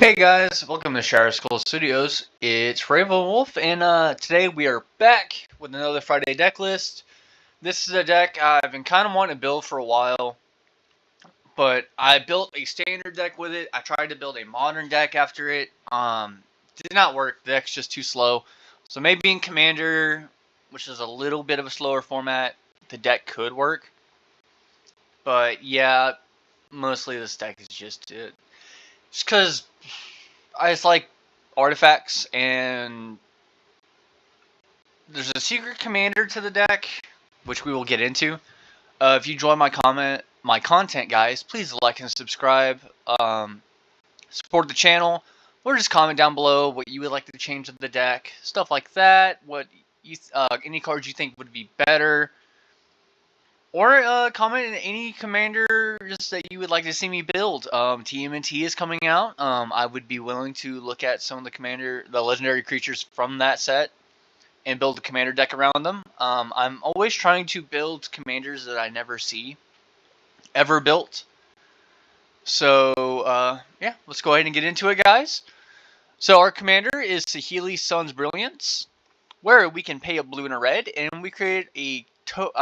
Hey guys, welcome to Shower School Studios. It's Raven Wolf, and today we are back with another Friday deck list. This is a deck I've been kind of wanting to build for a while, but I built a standard deck with it. I tried to build a modern deck after it. Did not work. The deck's just too slow. So maybe in Commander, which is a little bit of a slower format, the deck could work. But yeah, mostly this deck is just because I just like artifacts, and there's a secret commander to the deck, which we will get into. If you enjoy my content, guys, please like and subscribe. Support the channel, or just comment down below what you would like to change in the deck, stuff like that. What you any cards you think would be better, or comment on any commander just that you would like to see me build. TMNT is coming out. I would be willing to look at some of the legendary creatures from that set and build a commander deck around them. I'm always trying to build commanders that I never see ever built. So, yeah, let's go ahead and get into it, guys. So our commander is Saheeli Sun's Brilliance, where we can pay a blue and a red, and we create a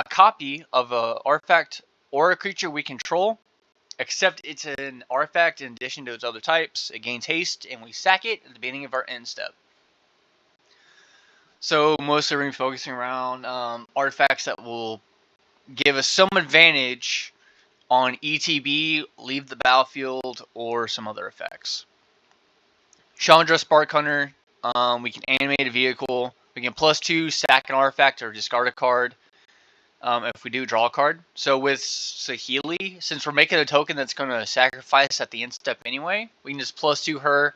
copy of an artifact or a creature we control, except it's an artifact in addition to its other types. It gains haste, and we sack it at the beginning of our end step. So mostly we're going to be focusing around artifacts that will give us some advantage on ETB, leave the battlefield, or some other effects. Chandra Spark Hunter, we can animate a vehicle. We can +2 sack an artifact or discard a card. If we do, draw a card. So with Saheeli, since we're making a token that's going to sacrifice at the end step anyway, we can just +2 her,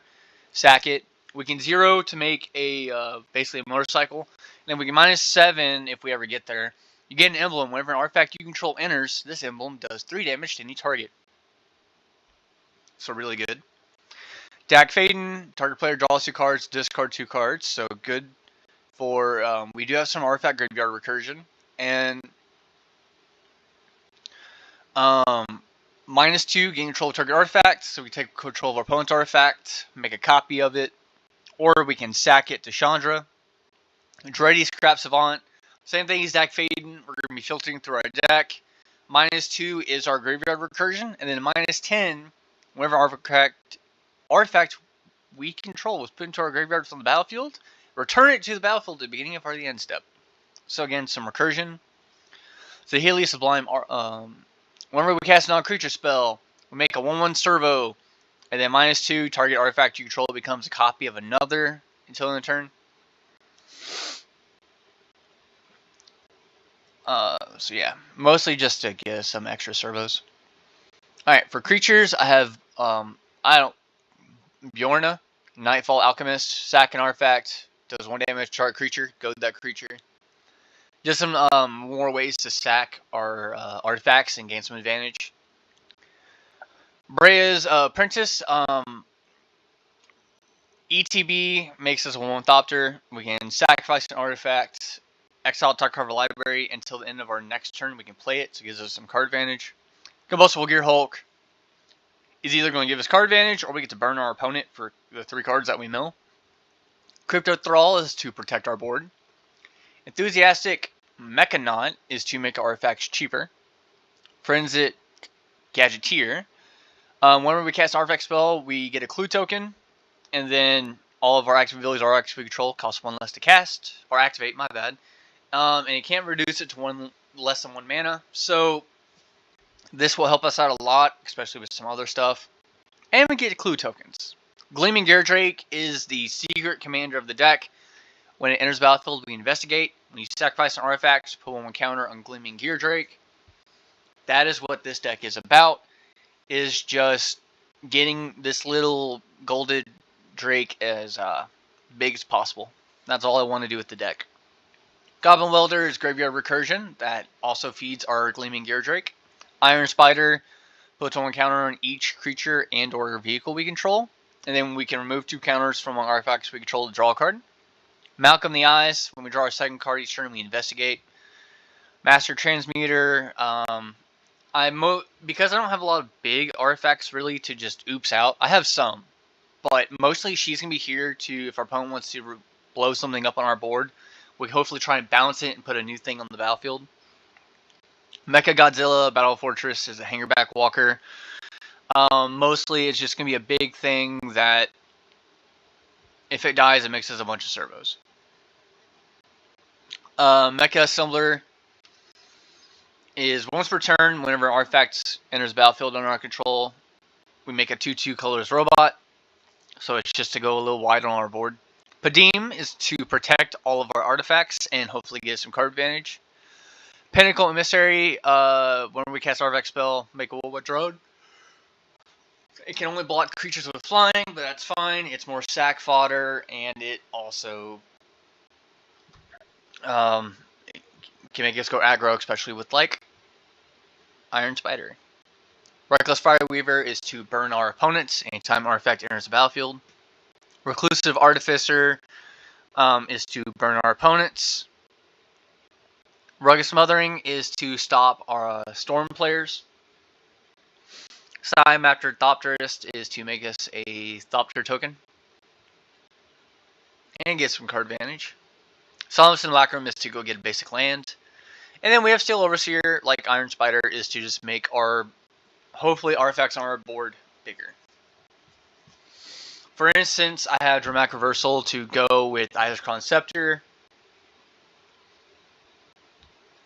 sack it. We can 0 to make a basically a motorcycle, and then we can -7 if we ever get there. You get an emblem. Whenever an artifact you control enters, this emblem does 3 damage to any target. So really good. Dag Faden, target player draws 2 cards, discard 2 cards. So good for, we do have some artifact graveyard recursion. And -2, gain control of target artifact. So we take control of our opponent's artifact, make a copy of it, or we can sack it to Chandra. Dreddy Scrap Savant, same thing as Dag Faden. We're going to be filtering through our deck. -2 is our graveyard recursion, and then -10, whenever artifact we control was put into our graveyard from the battlefield, return it to the battlefield at the beginning of our end step. So again, some recursion. Saheeli Sublime, whenever we cast a non-creature spell, we make a 1/1 servo, and then -2, target artifact you control becomes a copy of another until end of turn. So yeah, mostly just to get some extra servos. Alright, for creatures, I have, Bjorna, Nightfall Alchemist, sack an artifact, does 1 damage, chart creature, go to that creature. Just some more ways to sack our artifacts and gain some advantage. Brea's Apprentice, ETB makes us a 1/1 We can sacrifice an artifact, exile top card of a library until the end of our next turn. We can play it, so it gives us some card advantage. Combustible Gear Hulk is either going to give us card advantage, or we get to burn our opponent for the 3 cards that we mill. Crypto Thrall is to protect our board. Enthusiastic Mechanaut is to make artifacts cheaper. Forensic Gadgeteer, whenever we cast an artifact spell, we get a clue token, and then all of our active abilities our active control cost 1 less to cast, or activate, my bad. And you can't reduce it to 1 less than 1 mana, so this will help us out a lot, especially with some other stuff. And we get clue tokens. Gleaming Geardrake is the secret commander of the deck. When it enters the battlefield, we investigate. When you sacrifice an artifact, put 1/1 counter on Gleaming Geardrake. That is what this deck is about, is just getting this little golded Drake as big as possible. That's all I want to do with the deck. Goblin Welder is Graveyard Recursion. That also feeds our Gleaming Geardrake. Iron Spider puts 1 counter on each creature and or vehicle we control. And then we can remove 2 counters from our artifacts we control to draw a card. Malcolm the Eyes, when we draw our second card each turn, we investigate. Master Transmuter, because I don't have a lot of big artifacts really to just oops out. I have some, but mostly she's going to be here to, if our opponent wants to blow something up on our board, we can hopefully try and bounce it and put a new thing on the battlefield. Mecha Godzilla Battle Fortress is a hangerback walker. Mostly it's just going to be a big thing that if it dies, it mixes a bunch of servos. Mecha Assembler is once per turn, whenever an artifact enters the battlefield under our control, we make a 2/2 colorless robot. So it's just to go a little wide on our board. Padim is to protect all of our artifacts and hopefully get some card advantage. Pinnacle Emissary, when we cast artifact spell, make a Wobat drone. It can only block creatures with flying, but that's fine. It's more sack fodder, and it also it can make us go aggro, especially with like Iron Spider. Reckless Fireweaver is to burn our opponents anytime artifact enters the battlefield. Reclusive Artificer is to burn our opponents. Rugged Smothering is to stop our storm players. Master Thopterist is to make us a Thopter token and get some card advantage. Solemn Simulacrum is to go get a basic land. And then we have Steel Overseer, like Iron Spider, is to just make our, hopefully, artifacts on our board bigger. For instance, I have Dramatic Reversal to go with Izzet Scepter.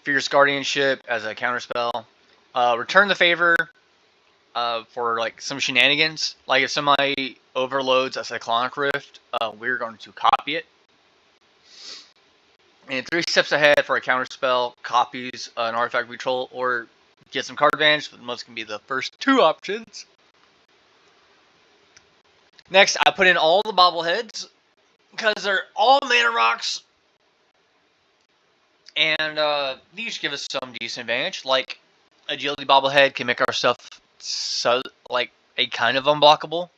Fierce Guardianship as a counterspell. Return the Favor for like some shenanigans. Like if somebody overloads a Cyclonic Rift, we're going to copy it. And 3 steps ahead for a counterspell, copies an artifact we control, or get some card advantage, but most can be the first 2 options. Next, I put in all the bobbleheads, because they're all mana rocks. And these give us some decent advantage. Like, Agility bobblehead can make our stuff so, like, a kind of unblockable.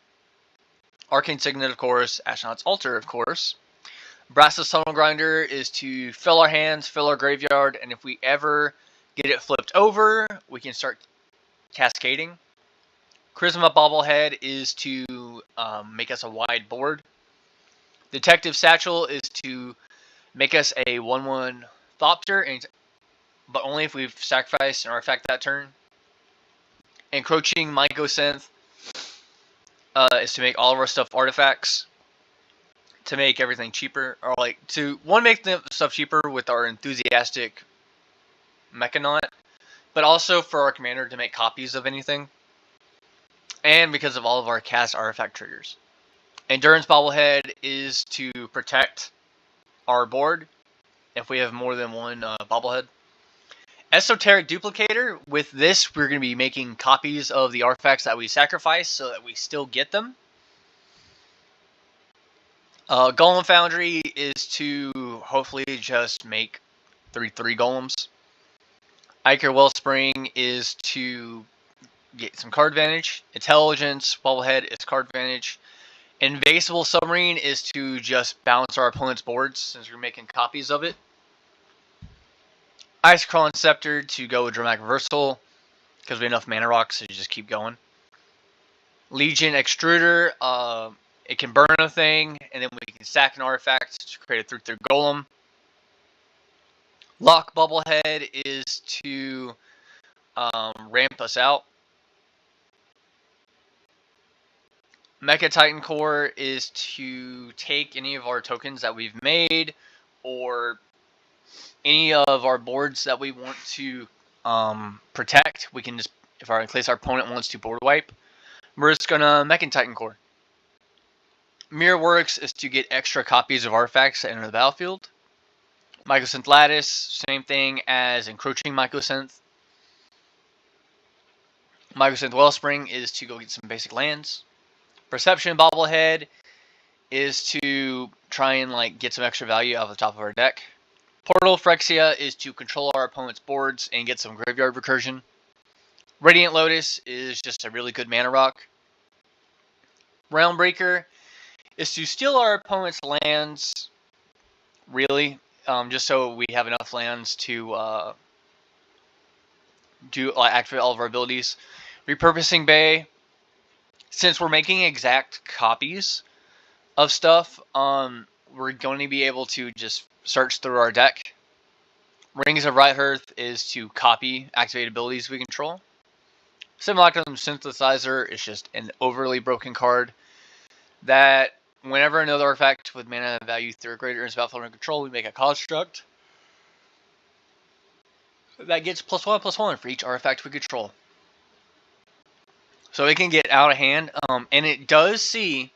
Arcane Signet, of course. Astronaut's Altar, of course. Brass's Tunnel Grinder is to fill our hands, fill our graveyard, and if we ever get it flipped over, we can start cascading. Charisma Bobblehead is to make us a wide board. Detective Satchel is to make us a 1/1 Thopter, but only if we've sacrificed an artifact that turn. Encroaching Mycosynth is to make all of our stuff artifacts. To make everything cheaper, or like to make the stuff cheaper with our enthusiastic Mechanaut, but also for our commander to make copies of anything, and because of all of our cast artifact triggers. Endurance Bobblehead is to protect our board if we have more than one bobblehead. Esoteric Duplicator, with this we're going to be making copies of the artifacts that we sacrifice so that we still get them. Golem Foundry is to hopefully just make 3/3 golems. Iker Wellspring is to get some card advantage. Intelligence Bobblehead is card advantage. Invasible Submarine is to just bounce our opponent's boards since we're making copies of it. Ice-Crawling Scepter to go with Dramatic Reversal because we have enough mana rocks to just keep going. Legion Extruder, it can burn a thing, and then we can sack an artifact to create a 3/3 golem. Lock Bubblehead is to ramp us out. Mecha Titan Core is to take any of our tokens that we've made, or any of our boards that we want to protect. We can just, in case our opponent wants to board wipe, we're just gonna Mecha Titan Core. Mirror Works is to get extra copies of artifacts that enter the battlefield. Mycosynth Lattice, same thing as Encroaching Mycosynth. Mycosynth Wellspring is to go get some basic lands. Perception Bobblehead is to try and get some extra value off the top of our deck. Portal Phyrexia is to control our opponent's boards and get some graveyard recursion. Radiant Lotus is just a really good mana rock. Realm Breaker is to steal our opponent's lands, really, just so we have enough lands to activate all of our abilities. Repurposing Bay Since we're making exact copies of stuff, we're going to be able to just search through our deck. Rings of Right Hearth is to copy activated abilities we control. Simulacrum Synthesizer is just an overly broken card that whenever another artifact with mana value 3 or greater is battlefield under control, we make a construct that gets +1/+1 for each artifact we control. So it can get out of hand, and it does see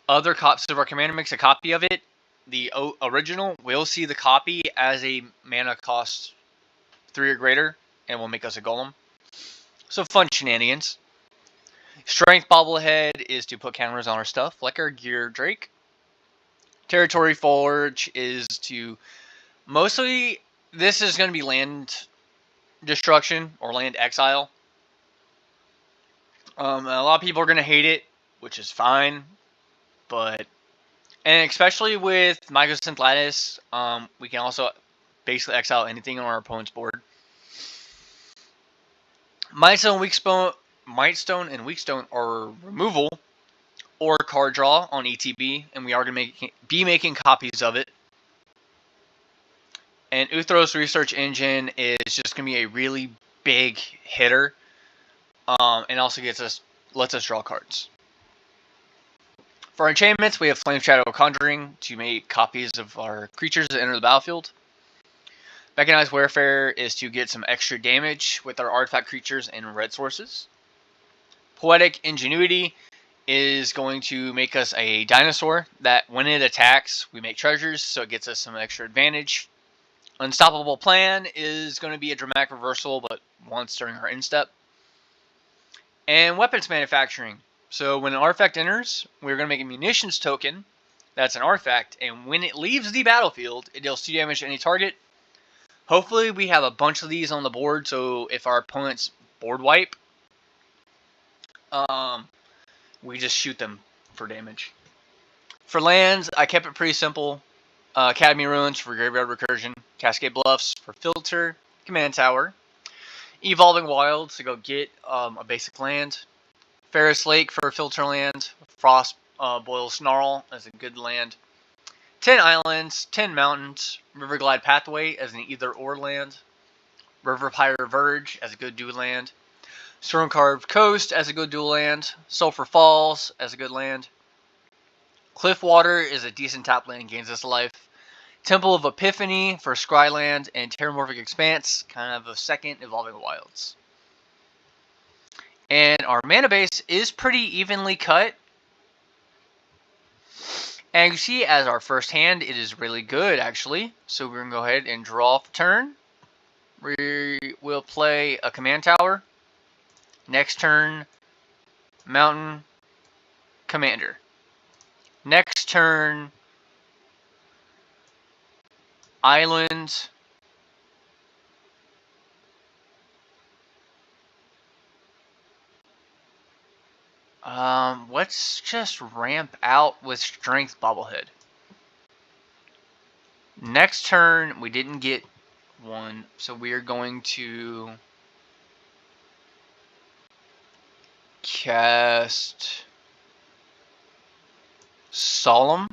other copies. So if our commander makes a copy of it, the original will see the copy as a mana cost 3 or greater, and will make us a golem. So fun shenanigans. Strength Bobblehead is to put counters on our stuff, like our Gear Drake. Territory Forge is to mostly, this is going to be land destruction or land exile. A lot of people are going to hate it, which is fine, but, and especially with Mycosynth Lattice, we can also basically exile anything on our opponent's board. Mightstone and Weakstone are removal or card draw on ETB, and we are going to be making copies of it. And Uthros Research Engine is just going to be a really big hitter, and also lets us draw cards. For enchantments, we have Flame Shadow Conjuring to make copies of our creatures that enter the battlefield. Mechanized Warfare is to get some extra damage with our artifact creatures and red sources. Poetic Ingenuity is going to make us a dinosaur that when it attacks, we make treasures, so it gets us some extra advantage. Unstoppable Plan is going to be a dramatic reversal, but once during our instep. And Weapons Manufacturing. So when an artifact enters, we're going to make a munitions token. That's an artifact, and when it leaves the battlefield, it deals 2 damage to any target. Hopefully we have a bunch of these on the board, so if our opponents board wipe, we just shoot them for damage. For lands, I kept it pretty simple. Academy Ruins for Graveyard Recursion. Cascade Bluffs for Filter. Command Tower. Evolving Wilds to go get a basic land. Ferris Lake for Filter land. Frost Boil Snarl as a good land. 10 Islands, 10 Mountains. Riverglide Pathway as an either-or land. River Pyre Verge as a good dual land. Stone Carved Coast as a good dual land. Sulphur Falls as a good land. Cliffwater is a decent tap land, gains us life. Temple of Epiphany for Scryland, and Terramorphic Expanse, kind of a second Evolving Wilds. And our mana base is pretty evenly cut. And you see, as our first hand, it is really good, actually. So we're going to go ahead and draw for turn. We will play a Command Tower. Next turn, Mountain, Commander. Next turn, Island, let's just ramp out with Strength Bobblehead. Next turn, we didn't get one, so we are going to cast Solemn.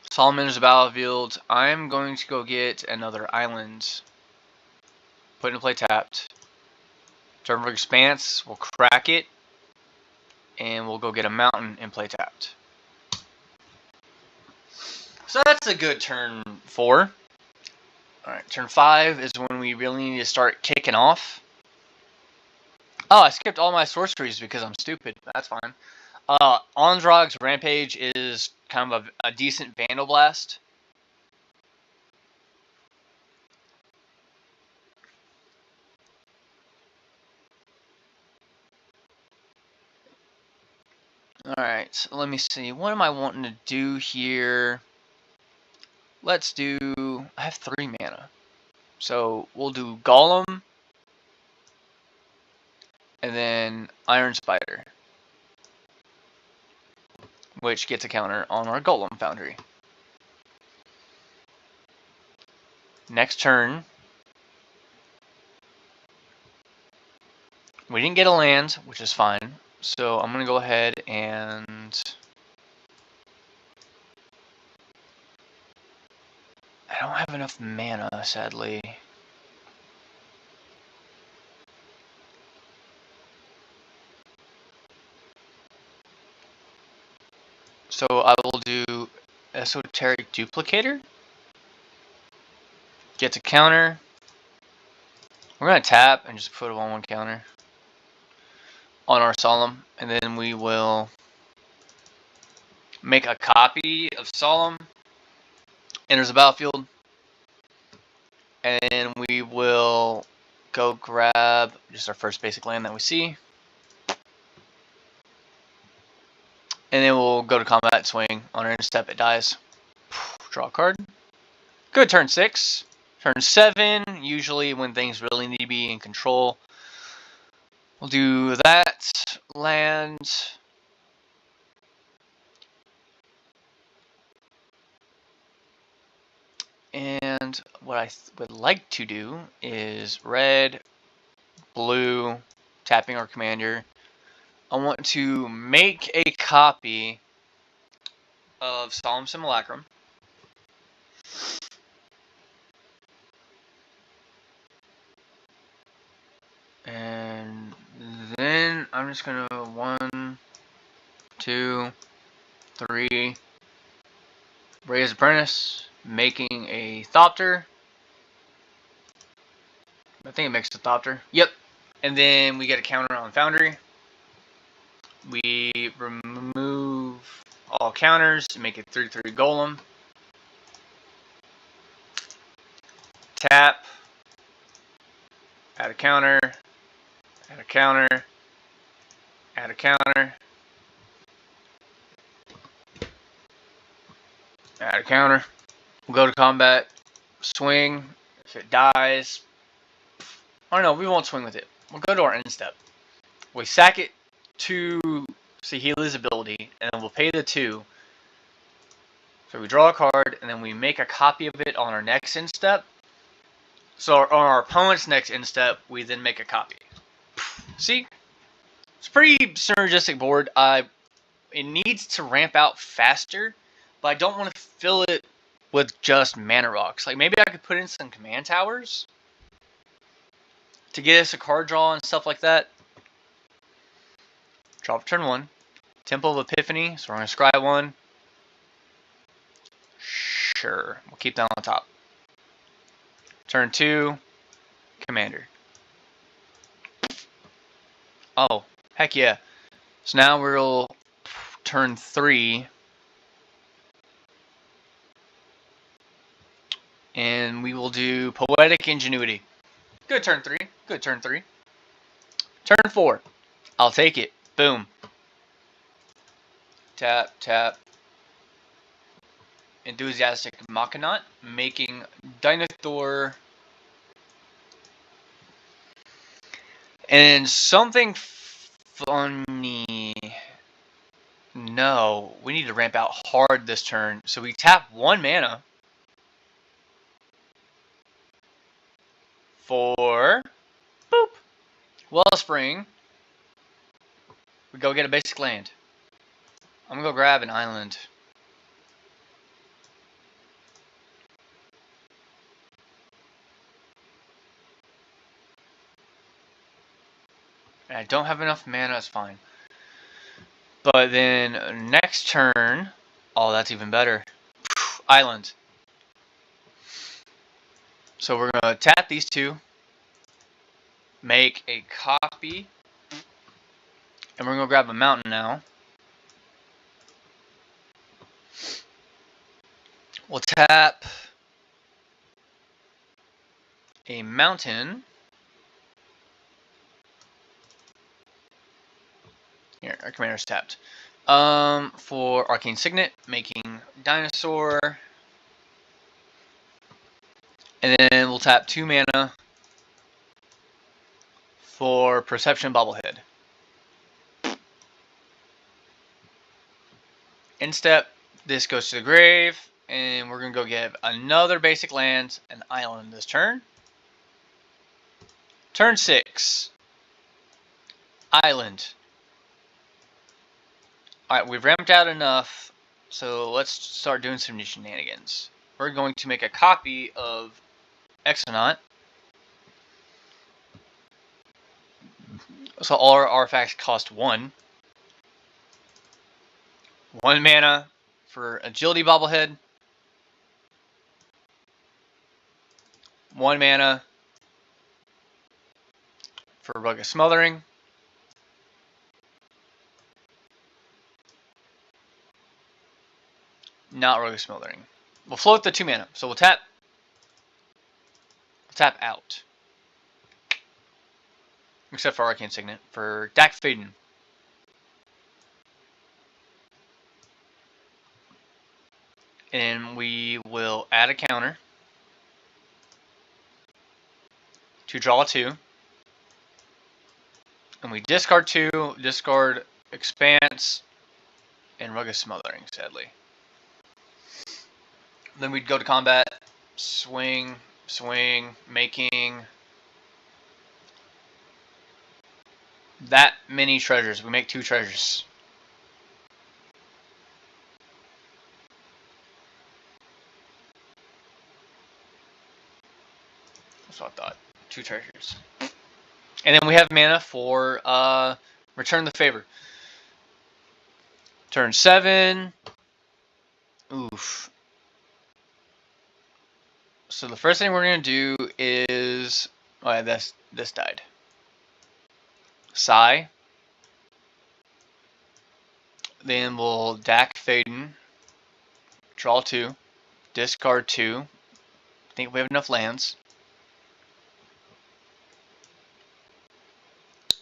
Solemn enters the battlefield. I'm going to go get another island. Put into play tapped. Turn for Expanse. We'll crack it. And we'll go get a mountain and play tapped. So that's a good turn 4. Alright, turn 5 is when we really need to start kicking off. Oh, I skipped all my sorceries because I'm stupid. That's fine. Ondrag's Rampage is kind of a decent Vandal Blast. Alright, so let me see. What am I wanting to do here? Let's do... I have 3 mana. So we'll do Golem. And then Iron Spider. Which gets a counter on our Golem Foundry. Next turn, We didn't get a land, which is fine. So I'm going to go ahead and... I don't have enough mana, sadly. So I will do Esoteric Duplicator. Get to counter. We're going to tap and just put a 1/1 counter on our Solemn. And then we will make a copy of Solemn. Enters the battlefield. And we will go grab just our first basic land that we see. And then we'll go to combat, swing. On our end step, it dies. Draw a card. Good turn 6. Turn 7, usually when things really need to be in control. We'll do that. Land. And what I would like to do is red, blue, tapping our commander. I want to make a copy of Solemn Simulacrum. And then I'm just gonna 1, 2, 3, raise Apprentice, making a Thopter. I think it makes a Thopter. Yep. And then we get a counter on Foundry. We remove all counters, make it 3/3 Golem. Tap. Add a counter. Add a counter. Add a counter. Add a counter. We'll go to combat. Swing. If it dies. Oh no, we won't swing with it. We'll go to our end step. We sack it to Saheela's ability, and then we'll pay the 2. So we draw a card, and then we make a copy of it on our next end step. So on our opponent's next end step, we then make a copy. See? It's a pretty synergistic board. It needs to ramp out faster, but I don't want to fill it with just mana rocks. Like maybe I could put in some command towers to get us a card draw and stuff like that. Draw for turn 1. Temple of Epiphany, so we're going to scry 1. Sure, we'll keep that on top. Turn 2, Commander. Oh, heck yeah. So now we'll turn 3. And we will do Poetic Ingenuity. Good turn 3. Good turn 3. Turn 4. I'll take it. Boom. Tap, tap. Enthusiastic Machinaut, making Dinosaur. And something funny. No, we need to ramp out hard this turn. So we tap 1 mana for boop. Wellspring. We go get a basic land. I'm gonna go grab an island. And I don't have enough mana, it's fine. But then next turn, oh, that's even better. Island. So we're gonna tap these 2, make a copy, and we're gonna grab a mountain now. We'll tap a mountain. Here, our commander's tapped. For Arcane Signet, making Dinosaur. And then we'll tap 2 mana for Perception Bobblehead. End step, this goes to the grave, and we're going to go get another basic land, an island this turn. Turn 6. Island. Alright, we've ramped out enough, so let's start doing some new shenanigans. We're going to make a copy of Exonaut. So all our artifacts cost 1. 1 mana for Agility Bobblehead. 1 mana for Rugged Smothering. Not Rugged Smothering. We'll float the 2 mana. So we'll tap out. Except for Arcane Signet. For Dak Faden. And we will add a counter to draw 2. And we discard 2, discard Expanse, and Rugged Smothering, sadly. Then we'd go to combat, swing, making that many treasures. We make 2 treasures. That's what I thought. 2 treasures. And then we have mana for Return the Favor. Turn 7. Oof. So the first thing we're going to do is... Oh yeah, this died. Sigh. Then we'll Dak Faden. Draw 2. Discard 2. I think we have enough lands.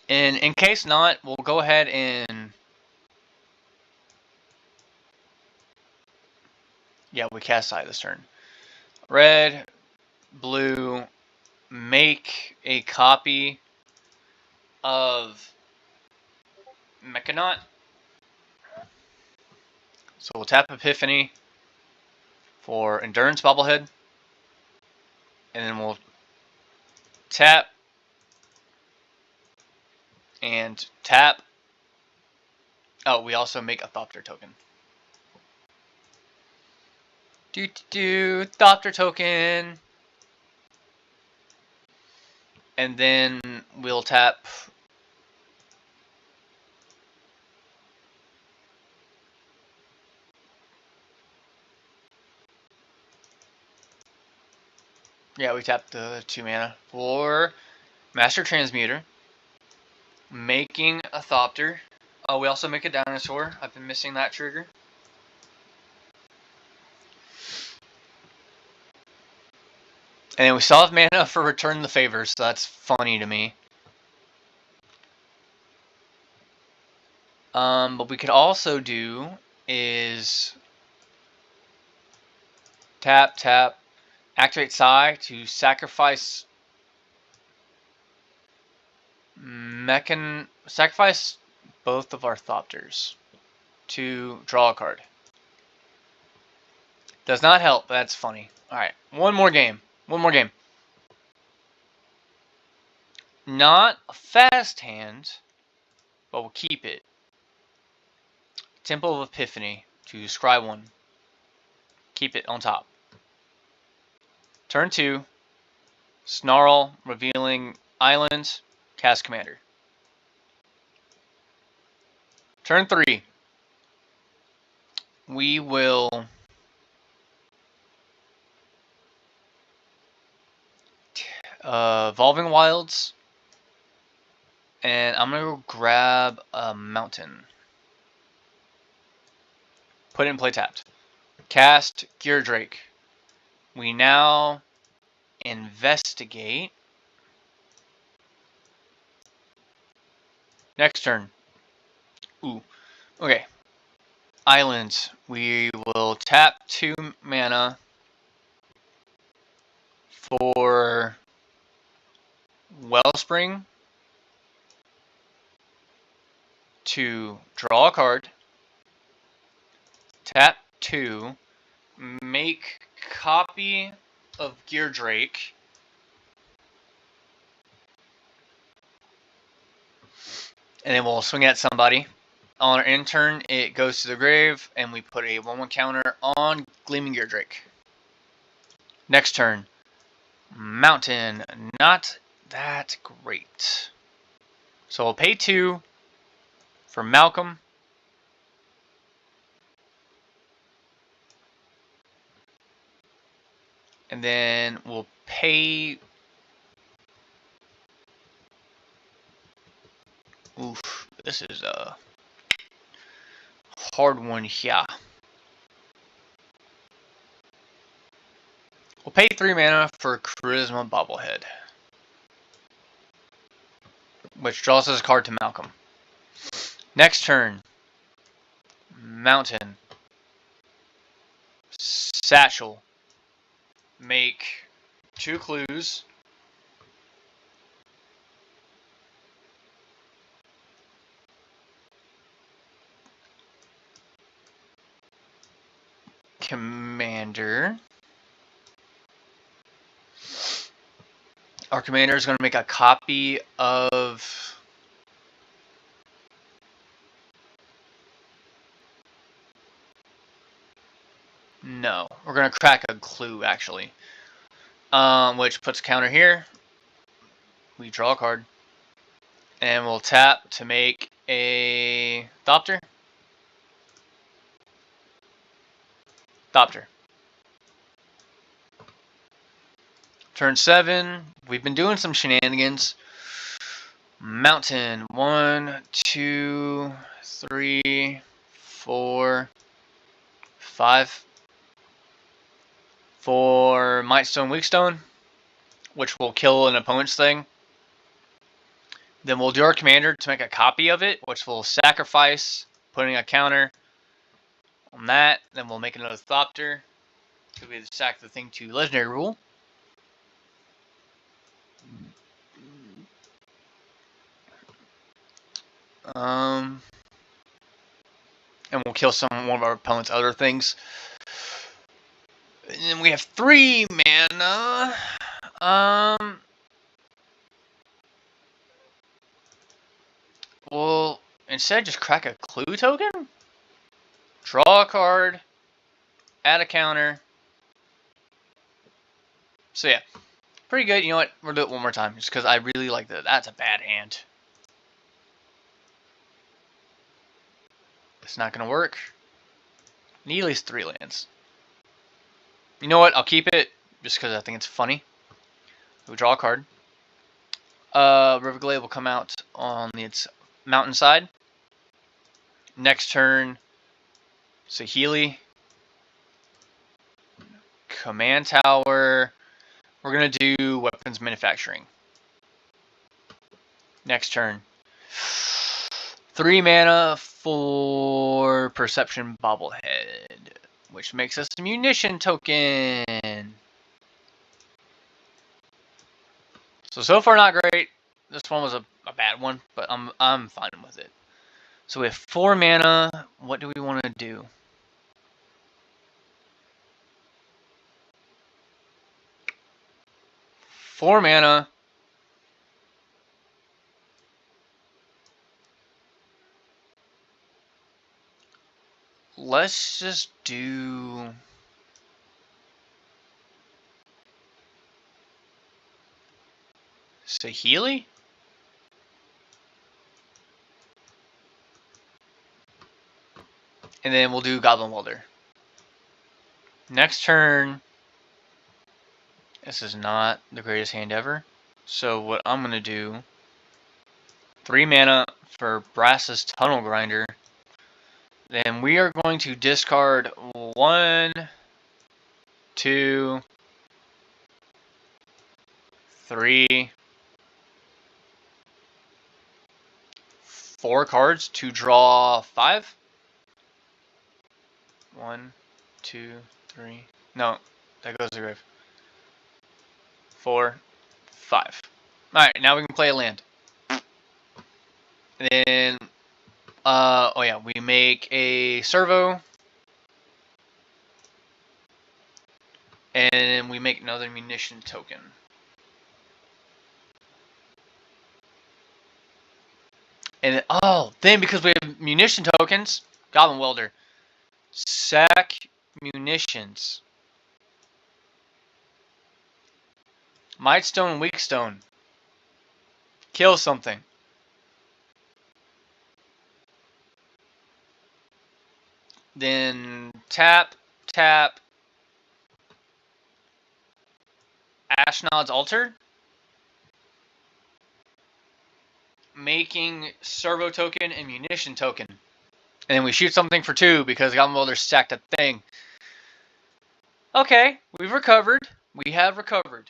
And in case not, we'll go ahead and... Yeah, we cast Sigh this turn. Red, blue, make a copy of Mechanaut. So we'll tap Epiphany for Endurance Bobblehead. And then we'll tap and tap. Oh, we also make a Thopter token. Thopter token. And then we'll tap yeah, we tap the 2 mana for Master Transmuter. Making a Thopter. Oh, we also make a dinosaur. I've been missing that trigger. And then we still have mana for Return the Favor, so that's funny to me. What we could also do is tap, activate Sigh to sacrifice sacrifice both of our Thopters to draw a card. Does not help, but that's funny. Alright, one more game. Not a fast hand, but we'll keep it. Temple of Epiphany to scry 1. Keep it on top. Turn 2. Snarl, revealing Island, cast Commander. Turn 3. We will Evolving Wilds. And I'm going to go grab a mountain. Put it in play tapped. Cast Gear Drake. We now investigate. Next turn. Ooh. Okay. Islands. We will tap 2 mana for Wellspring to draw a card. Tap 2. Make copy of Gear Drake. and then we'll swing at somebody. On our end turn, it goes to the grave, and we put a 1/1 counter on Gleaming Gear Drake. Next turn, Mountain, not that great. So we'll pay 2 for Malcolm. And then we'll pay... Oof, this is a hard one here. We'll pay 3 mana for Charisma Bobblehead, which draws us a card to Malcolm. Next turn, Mountain, Satchel, make 2 clues. Commander. Our commander is going to make a copy of... No, we're going to crack a clue, actually. Which puts a counter here. We draw a card. And we'll tap to make a Thopter. Thopter. Turn 7. We've been doing some shenanigans. Mountain. 1, 2, 3, 4, 5. For Mightstone, Weakstone, which will kill an opponent's thing. Then we'll do our commander to make a copy of it, which will sacrifice, putting a counter on that. Then we'll make another Thopter. So we sack the thing to Legendary Rule. And we'll kill one of our opponent's other things. And then we have 3 mana. We'll instead just crack a clue token. Draw a card. Add a counter. So yeah, pretty good. You know what? We'll do it one more time, just because I really like that. That's a bad hand. It's not gonna work. Need at least 3 lands. You know what? I'll keep it just because I think it's funny. We draw a card. Riverglade will come out on its mountainside. Next turn, Saheeli. Command Tower. We're going to do Weapons Manufacturing. Next turn. 3 mana for Perception Bobblehead, which makes us a Munition token. So far not great. This one was a bad one, but I'm fine with it. So we have 4 mana. What do we want to do? Four mana. Let's just do... Saheeli? And then we'll do Goblin Welder. Next turn... This is not the greatest hand ever. So what I'm going to do... 3 mana for Brass's Tunnel Grinder. Then we are going to discard 1, 2, 3, 4 cards to draw 5. 1, 2, 3. No, that goes to the grave. 4, 5. Alright, now we can play a land. And then, oh yeah, we make a servo. And we make another munition token. And then because we have munition tokens, Goblin Welder. Sack munitions. Might Stone, Weak Stone. Kill something. Then tap. Ashnod's Altar. Making servo token and munition token. And then we shoot something for 2 because Goblin Welder stacked a thing. Okay, we've recovered. We have recovered.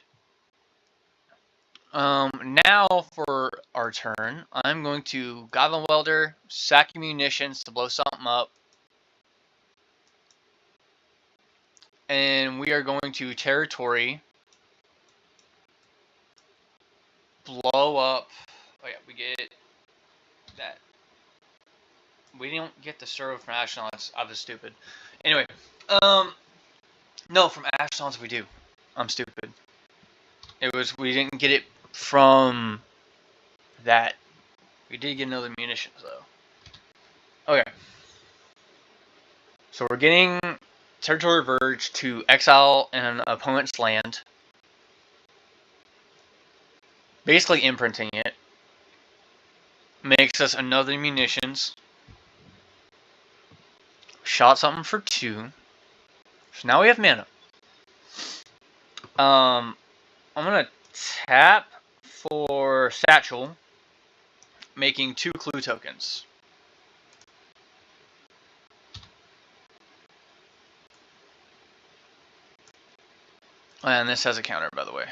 Now for our turn, I'm going to Goblin Welder, sack munitions to blow something up. And we are going to territory, blow up. Oh yeah, we get that. We don't get the servo from Ashnod's. I was stupid. Anyway, no, from Ashnod's we do. I'm stupid. We didn't get it from that. We did get another munitions though. Okay. So we're getting Territory Verge to exile an opponent's land. Basically imprinting it. Makes us another munitions. Shot something for 2. So now we have mana. I'm gonna tap for Satchel, making 2 clue tokens. And this has a counter, by the way.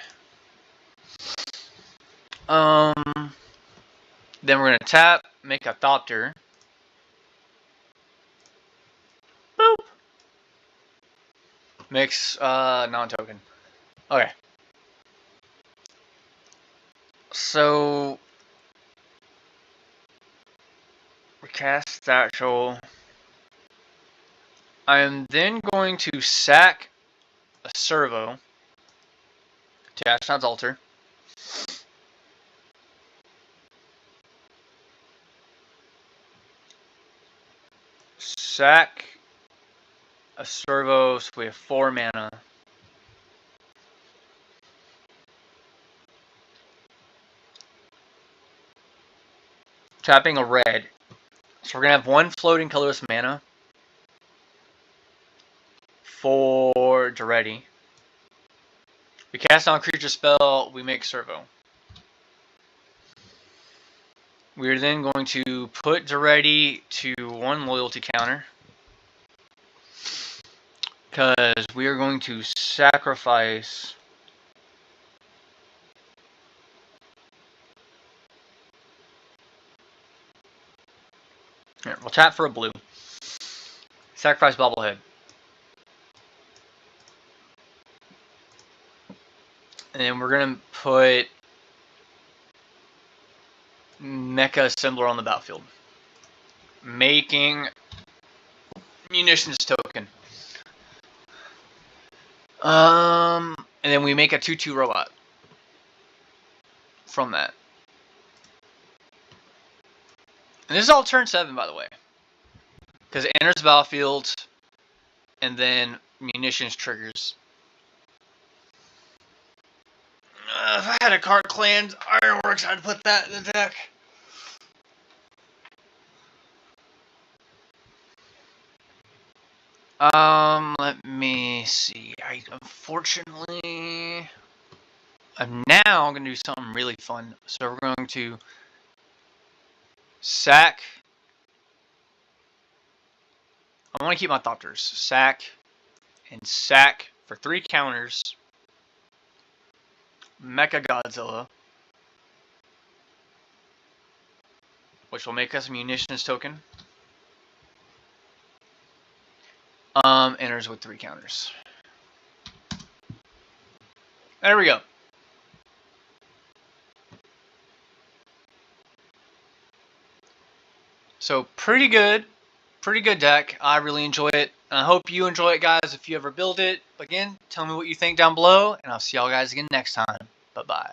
Then we're gonna tap, make a Thopter. Boop. Makes non-token. Okay. So recast Satchel. I am then going to sack a servo to Ashnod's Altar. Sack a servo, so we have 4 mana. Tapping a red. So we're going to have 1 floating colorless mana for Duretti. We cast on a creature spell, we make servo. We're then going to put Duretti to 1 loyalty counter. Because we are going to sacrifice here, we'll tap for a blue. Sacrifice Bobblehead. And then we're going to put Mecha Assembler on the battlefield. Making munitions token. And then we make a 2/2 robot from that. And this is all turn 7, by the way. Because it enters the battlefield, and then munitions triggers. If I had a card claimed Ironworks, I'd put that in the deck. Let me see. Unfortunately, I'm now going to do something really fun. So we're going to sack. I want to keep my Thopters. Sack and sack for 3 counters. Mecha Godzilla, which will make us a munitions token. Enters with 3 counters. There we go. So pretty good deck. I really enjoy it. I hope you enjoy it, guys. If you ever build it, again, tell me what you think down below, and I'll see y'all guys again next time. Bye-bye.